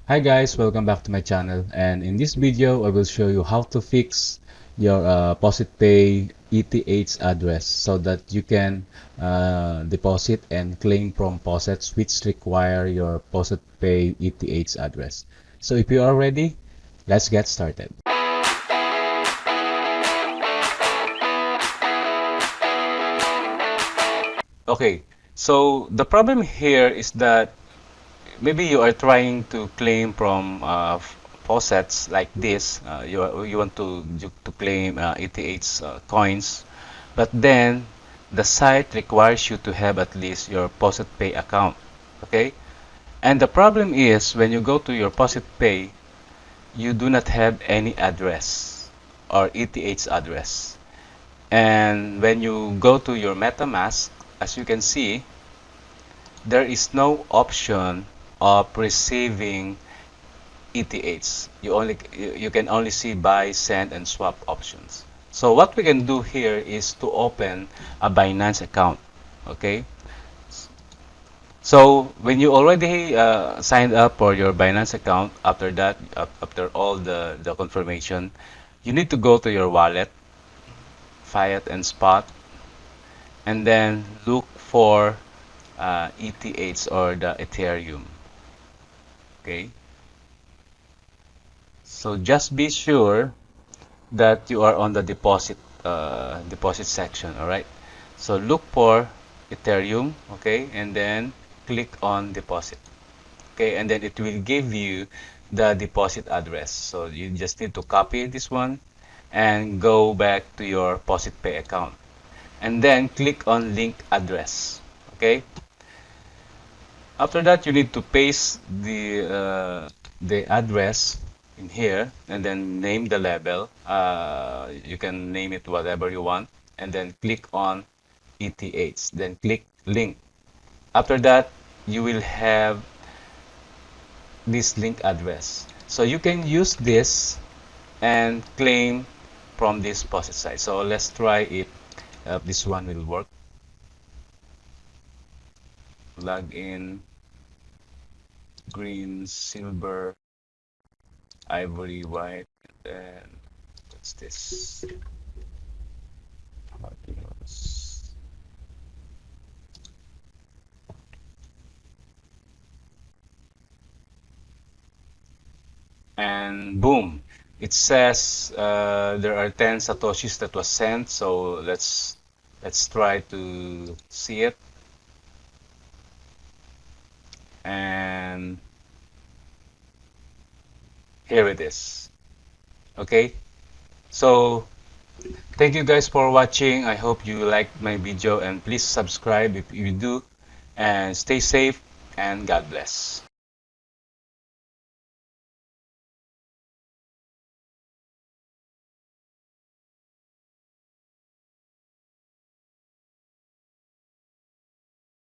Hi guys, welcome back to my channel, and in this video I will show you how to fix your Faucetpay ETH address so that you can deposit and claim from faucets which require your Faucetpay ETH address. So if you are ready, let's get started. Okay, so the problem here is that maybe you are trying to claim from faucets like this. You want to claim ETH coins, but then the site requires you to have at least your Faucetpay account. Okay, and the problem is when you go to your Faucetpay, you do not have any address or ETH address. And when you go to your MetaMask, as you can see, there is no option of receiving ETH. You can only see buy, send, and swap options. So what we can do here is to open a Binance account. Okay. So when you already signed up for your Binance account, after that, after all the confirmation, you need to go to your wallet, Fiat and Spot, and then look for ETH or the Ethereum. Okay, so just be sure that you are on the deposit section. All right, so look for Ethereum. Okay, and then click on deposit. Okay, and then it will give you the deposit address. So you just need to copy this one and go back to your Faucetpay account, and then click on link address. Okay, after that you need to paste the address in here and then name the label. You can name it whatever you want, and then click on ETH, then click link. After that you will have this link address, so you can use this and claim from this faucet site. So let's try if this one will work. Log in, green, silver, ivory, white, and then what's this? And boom, it says there are 10 satoshis that was sent. So let's try to see it. And here it is. Okay, so thank you guys for watching. I hope you liked my video, and please subscribe if you do, and stay safe and God bless.